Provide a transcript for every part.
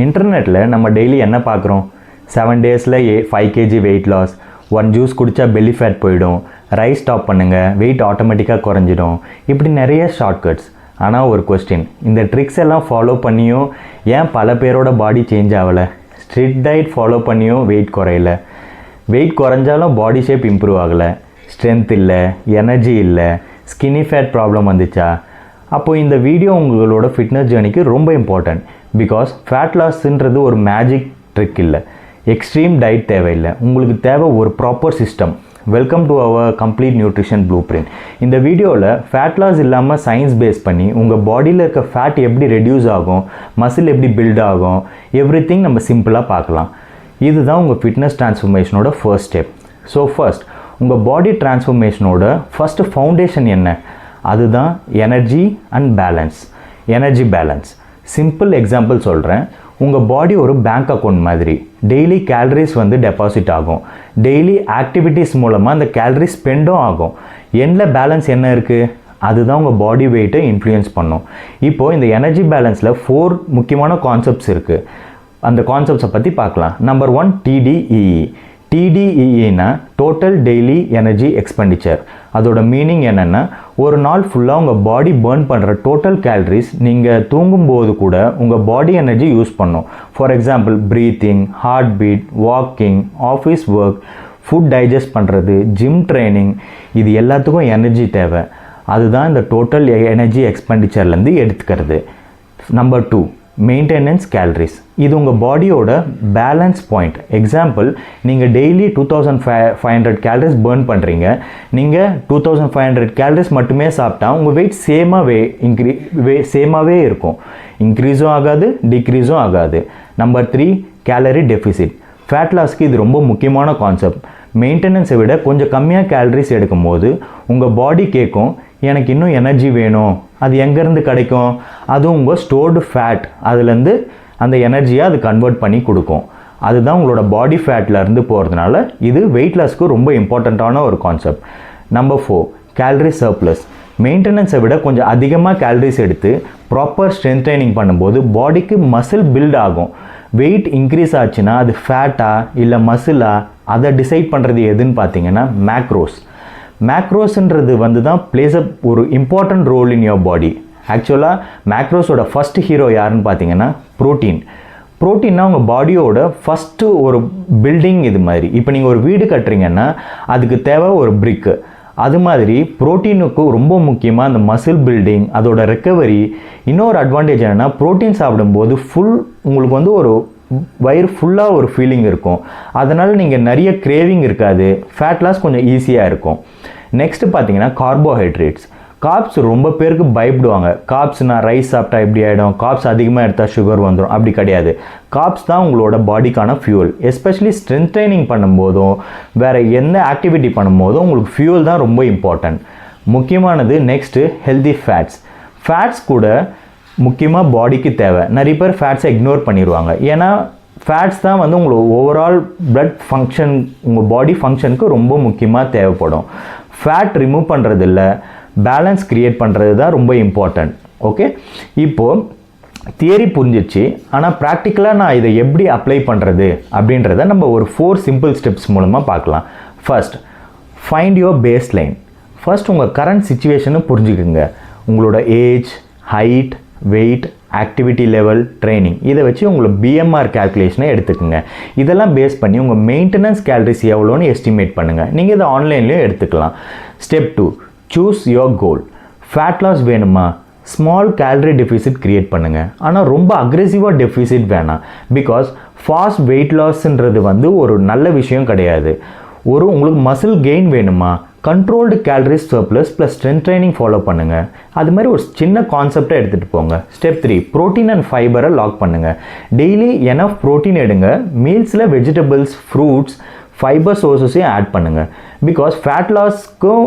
இன்டர்நெட்டில் நம்ம டெய்லி என்ன பார்க்குறோம்? 7 டேஸில் 5 kg வெயிட் லாஸ், 1 ஜூஸ் குடித்தா பெல்லி ஃபேட் போயிடும், ரைஸ் ஸ்டாப் பண்ணுங்கள், வெயிட் ஆட்டோமேட்டிக்காக குறைஞ்சிடும், இப்படி நிறைய ஷார்ட்கட்ஸ். ஆனால் ஒரு கொஸ்டின், இந்த ட்ரிக்ஸ் எல்லாம் ஃபாலோ பண்ணியும் ஏன் பல பேரோட பாடி சேஞ்ச் ஆகலை? ஸ்ட்ரிக்ட் டயட் ஃபாலோ பண்ணியும் வெயிட் குறையல, வெயிட் குறைஞ்சாலும் பாடி ஷேப் இம்ப்ரூவ் ஆகலை, ஸ்ட்ரென்த் இல்லை, எனர்ஜி இல்லை, ஸ்கின்னி ஃபேட் ப்ராப்ளம் வந்துச்சா? அப்போது இந்த வீடியோ உங்களோட ஃபிட்னஸ் ஜேர்னிக்கு ரொம்ப இம்பார்ட்டன்ட். பிகாஸ் ஃபேட் லாஸ்ன்றது ஒரு மேஜிக் ட்ரிக் இல்லை, எக்ஸ்ட்ரீம் டயட் தேவையில்லை, உங்களுக்கு தேவை ஒரு proper system. Welcome to our complete nutrition blueprint. இந்த வீடியோவில் ஃபேட் லாஸ் இல்லாமல் சயின்ஸ் பேஸ் பண்ணி உங்கள் பாடியில் இருக்க ஃபேட் எப்படி ரெடியூஸ் ஆகும், மசில் எப்படி பில்ட் ஆகும், எவ்ரி திங் நம்ம சிம்பிளாக பார்க்கலாம். இதுதான் உங்கள் ஃபிட்னஸ் ட்ரான்ஸ்ஃபர்மேஷனோட ஃபர்ஸ்ட் ஸ்டெப். ஸோ ஃபர்ஸ்ட், உங்கள் பாடி ட்ரான்ஸ்ஃபர்மேஷனோட ஃபஸ்ட்டு ஃபவுண்டேஷன் என்ன? அதுதான் energy and balance. Energy balance. Simple example சொல்கிறேன். உங்கள் பாடி ஒரு பேங்க் அக்கௌண்ட் மாதிரி. டெய்லி கேலரிஸ் டெபாசிட் ஆகும், டெய்லி ஆக்டிவிட்டீஸ் மூலமாக அந்த கேலரிஸ் ஸ்பெண்டும் ஆகும். எண்டில் பேலன்ஸ் என்ன இருக்குது? அதுதான் உங்கள் பாடி வெயிட்டை இன்ஃப்ளூயன்ஸ் பண்ணும். இப்போது இந்த எனர்ஜி பேலன்ஸில் 4 முக்கியமான கான்செப்ட்ஸ் இருக்குது. அந்த கான்செப்ட்ஸை பற்றி பார்க்கலாம். Number 1, TDEE. TDEEனா டோட்டல் டெய்லி எனர்ஜி எக்ஸ்பெண்டிச்சர். அதோட மீனிங் என்னென்னா, ஒரு நாள் ஃபுல்லாக உங்கள் பாடி பர்ன் பண்ணுற டோட்டல் கேலரிஸ் நீங்கள் தூங்கும்போது கூட உங்கள் பாடி எனர்ஜி யூஸ் பண்ணும். For example, breathing, heartbeat, walking, office work, food digest பண்ணுறது, ஜிம் ட்ரைனிங், இது எல்லாத்துக்கும் எனர்ஜி தேவை. அதுதான் இந்த டோட்டல் எனர்ஜி எக்ஸ்பெண்டிச்சர்லேருந்து எடுத்துக்கிறது. Number 2, maintenance calories. இது உங்கள் பாடியோட பேலன்ஸ் பாயிண்ட். எக்ஸாம்பிள், நீங்கள் டெய்லி 2500 கேலரிஸ் பர்ன் பண்ணுறீங்க. நீங்கள் 2500 கேலரிஸ் மட்டுமே சாப்பிட்டா உங்கள் வெயிட் சேமாகவே இருக்கும். இன்க்ரீஸும் ஆகாது, டிக்ரீஸும் ஆகாது. Number 3, calorie deficit. ஃபேட் லாஸ்க்கு இது ரொம்ப முக்கியமான கான்செப்ட். மெயின்டெனன்ஸை விட கொஞ்சம் கம்மியாக கேலரிஸ் எடுக்கும்போது உங்கள் பாடி கேட்கும், எனக்கு இன்னும் எனர்ஜி வேணும். அது எங்கேருந்து கிடைக்கும்? அதுவும் உங்கள் ஸ்டோர்டு ஃபேட், அதுலேருந்து அந்த எனர்ஜியை அது கன்வெர்ட் பண்ணி கொடுக்கும். அதுதான் உங்களோட பாடி ஃபேட்லேருந்து போகிறதுனால இது வெயிட் லாஸ்க்கு ரொம்ப இம்பார்ட்டண்ட்டான ஒரு கான்செப்ட். Number 4, calorie surplus. மெயின்டெனன்ஸை விட கொஞ்சம் அதிகமாக கேலரிஸ் எடுத்து ப்ராப்பர் ஸ்ட்ரென்த் ட்ரைனிங் பண்ணும்போது பாடிக்கு மசில் பில்ட் ஆகும். வெயிட் இன்க்ரீஸ் ஆச்சுன்னா அது ஃபேட்டா இல்லை மசிலா, அதை டிசைட் பண்ணுறது எதுன்னு பார்த்தீங்கன்னா மேக்ரோஸ். மேக்ரோஸ்ன்றது தான் பிளேஸ் அப் ஒரு important role in your body. ஆக்சுவலாக மேக்ரோஸோட ஃபஸ்ட் ஹீரோ யாருன்னு பார்த்தீங்கன்னா ப்ரோட்டீன். ப்ரோட்டீன்னா உங்கள் பாடியோட ஃபஸ்ட்டு ஒரு பில்டிங். இது மாதிரி இப்போ நீங்கள் ஒரு வீடு கட்டுறீங்கன்னா அதுக்கு தேவை ஒரு பிரிக்கு. அது மாதிரி ப்ரோட்டீனுக்கு ரொம்ப முக்கியமாக அந்த மசில் பில்டிங், அதோட ரெக்கவரி. இன்னொரு அட்வான்டேஜ் என்னென்னா, ப்ரோட்டீன் சாப்பிடும்போது உங்களுக்கு ஒரு வயிறு ஃபுல்லாக ஒரு ஃபீலிங் இருக்கும். அதனால் நீங்கள் நிறைய கிரேவிங் இருக்காது, ஃபேட் லாஸ் கொஞ்சம் ஈஸியாக இருக்கும். நெக்ஸ்ட்டு பார்த்தீங்கன்னா கார்போஹைட்ரேட்ஸ். கார்ப்ஸ் ரொம்ப பேருக்கு பயப்படுவாங்க. கார்ப்ஸ்னால் ரைஸ் சாப்பிட்டா எப்படி ஆகிடும், கார்ப்ஸ் அதிகமாக எடுத்தால் சுகர் வந்துடும், அப்படி கிடையாது. கார்ப்ஸ் தான் உங்களோட பாடிக்கான ஃபியூல். எஸ்பெஷலி ஸ்ட்ரென்த் ட்ரைனிங் பண்ணும்போதும் வேறு எந்த ஆக்டிவிட்டி பண்ணும்போதும் உங்களுக்கு ஃபியூல் தான் ரொம்ப இம்பார்ட்டன்ட், முக்கியமானது. Next healthy fats. ஃபேட்ஸ் கூட முக்கியமாக பாடிக்கு தேவை. நிறைய பேர் ஃபேட்ஸை இக்னோர் பண்ணிடுவாங்க. ஏன்னா ஃபேட்ஸ் தான் உங்களுக்கு ஓவரால் பிளட் ஃபங்க்ஷன், உங்கள் பாடி ஃபங்க்ஷனுக்கு ரொம்ப முக்கியமாக தேவைப்படும். ஃபேட் ரிமூவ் பண்ணுறது இல்லை, பேலன்ஸ் க்ரியேட் பண்ணுறது தான் ரொம்ப இம்பார்ட்டன்ட். ஓகே, இப்போது தியரி புரிஞ்சிச்சு. ஆனால் ப்ராக்டிக்கலாக நான் இதை எப்படி அப்ளை பண்ணுறது அப்படின்றத நம்ம ஒரு 4 சிம்பிள் ஸ்டெப்ஸ் மூலமாக பார்க்கலாம். First, find your base line. First உங்கள் கரண்ட் சிச்சுவேஷனை புரிஞ்சுக்குங்க. உங்களோட age, height, weight, activity level, training, இதை வச்சு உங்களை BMR கேல்குலேஷனை எடுத்துக்கோங்க. இதெல்லாம் பேஸ் பண்ணி உங்கள் மெயின்டெனன்ஸ் கேலரிஸ் எவ்வளோன்னு எஸ்டிமேட் பண்ணுங்கள். நீங்கள் இதை ஆன்லைன்லேயும் எடுத்துக்கலாம். Step 2, choose your goal. Fat loss வேணுமா? ஸ்மால் கேலரி டெஃபிசிட் க்ரியேட் பண்ணுங்கள். ஆனால் ரொம்ப அக்ரெசிவாக டெஃபிசிட் வேணாம். பிகாஸ் ஃபாஸ்ட் வெயிட் லாஸ்ன்றது ஒரு நல்ல விஷயம் கிடையாது. உங்களுக்கு மசில் கெயின் வேணுமா? Controlled calories surplus plus strength training follow பண்ணுங்கள். அது மாதிரி ஒரு சின்ன கான்செப்டை எடுத்துகிட்டு போங்க. ஸ்டெப் 3, ப்ரோட்டீன் அண்ட் ஃபைபரை லாக் பண்ணுங்கள். டெய்லி எனஃப் ப்ரோட்டீன் எடுங்க. மீல்ஸில் வெஜிடபிள்ஸ், ஃப்ரூட்ஸ், ஃபைபர் சோர்ஸஸையும் ஆட் பண்ணுங்கள். பிகாஸ் ஃபேட் லாஸ்க்கும்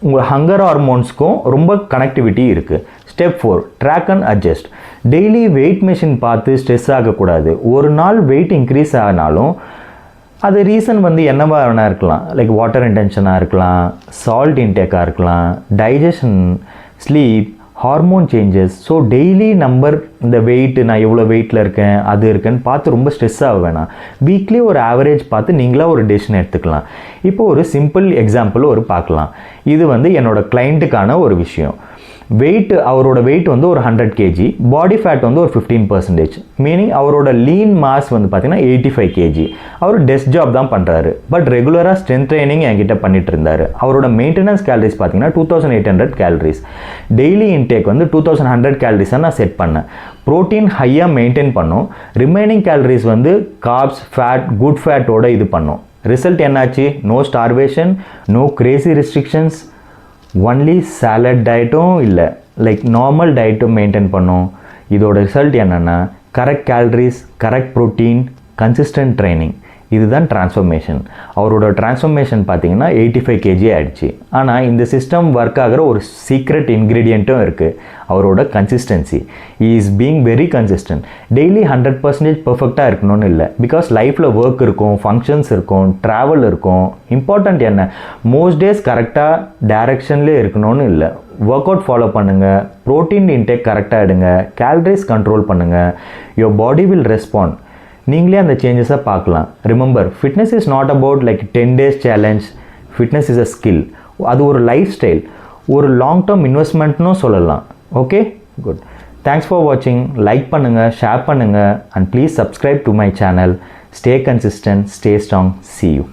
உங்கள் ஹங்கர் ஹார்மோன்ஸ்க்கும் ரொம்ப கனெக்டிவிட்டி இருக்குது. Step 4, track and adjust. Daily weight machine பார்த்து ஸ்ட்ரெஸ் ஆகக்கூடாது. ஒரு நாள் வெயிட் இன்க்ரீஸ் ஆனாலும் அது ரீசன் என்னவா வேணா இருக்கலாம். லைக் வாட்டர் இன்டென்ஷனாக இருக்கலாம், சால்ட் இன்டேக்காக இருக்கலாம், digestion, sleep, hormone changes. So daily number இந்த வெயிட் நான் எவ்வளோ வெயிட்டில் இருக்கேன் அது இருக்கேன்னு பார்த்து ரொம்ப ஸ்ட்ரெஸ் ஆக வேணாம். வீக்லி ஒரு ஆவரேஜ் பார்த்து நீங்களாக ஒரு டெசிஷன் எடுத்துக்கலாம். இப்போ ஒரு சிம்பிள் எக்ஸாம்பிள் ஒரு பார்க்கலாம். இது வந்து என்னோடய கிளைண்ட்டுக்கான ஒரு விஷயம். அவரோட வெயிட் வந்து ஒரு 100 kg, பாடி ஃபேட் வந்து ஒரு 15%, மீனிங் அவரோட லீன் மாஸ் வந்து பார்த்தீங்கன்னா 85 kg. அவர் டெஸ்க் ஜாப் தான் பண்ணுறாரு, பட் ரெகுலராக ஸ்ட்ரென்த் ட்ரைனிங் என்கிட்ட பண்ணிட்டு இருந்தார். அவரோட மெயின்டெனன்ஸ் கேலரிஸ் பார்த்தீங்கன்னா 2800 கேலரிஸ். டெய்லி இன்டேக் வந்து 2100 கேலரிஸாக நான் செட் பண்ணேன். ப்ரோட்டீன் ஹையாக மெயின்டைன் பண்ணோம், ரிமைனிங் கேலரிஸ் வந்து கார்ப்ஸ், ஃபேட், குட் ஃபேட்டோட இது பண்ணோம். ரிசல்ட் என்னாச்சு? No starvation, no crazy restrictions, only salad டயட்டும் இல்லை, லைக் நார்மல் டயட்டும் மெயின்டைன் பண்ணோம். இதோட ரிசல்ட் என்னென்னா correct calories, correct protein, consistent training. இதுதான் டிரான்ஸ்ஃபர்மேஷன். அவரோட டிரான்ஸ்ஃபர்மேஷன் பார்த்தீங்கன்னா 85 kg ஆகிடுச்சு. ஆனால் இந்த சிஸ்டம் ஒர்க் ஆகிற ஒரு சீக்ரெட் இன்க்ரீடியண்ட்டும் இருக்குது, அவரோட consistency. Is being very consistent. Daily 100% பர்ஃபெக்டாக இருக்கணும்னு இல்லை, பிகாஸ் லைஃப்பில் ஒர்க் இருக்கும், ஃபங்க்ஷன்ஸ் இருக்கும், ட்ராவல் இருக்கும். இம்பார்ட்டண்ட் என்ன, மோஸ்ட் டேஸ் கரெக்டாக டைரக்ஷன்லேயே இருக்கணும்னு இல்லை. ஒர்க் அவுட் ஃபாலோ பண்ணுங்கள், ப்ரோட்டீன் இன்டேக் கரெக்டாக எடுங்க, கேலரிஸ் கண்ட்ரோல் பண்ணுங்கள், யுவர் பாடி வில் ரெஸ்பாண்ட். நீங்களே அந்த சேஞ்சஸை பார்க்கலாம். Remember, fitness is not about like 10 days challenge. Fitness is a skill. அது ஒரு லைஃப் ஸ்டைல், ஒரு லாங் டேர்ம் இன்வெஸ்ட்மெண்ட்னும் சொல்லலாம். Okay, good. தேங்க்ஸ் ஃபார் வாட்சிங். லைக் பண்ணுங்கள், ஷேர் பண்ணுங்கள், and please subscribe to my channel. Stay consistent, stay strong. See you.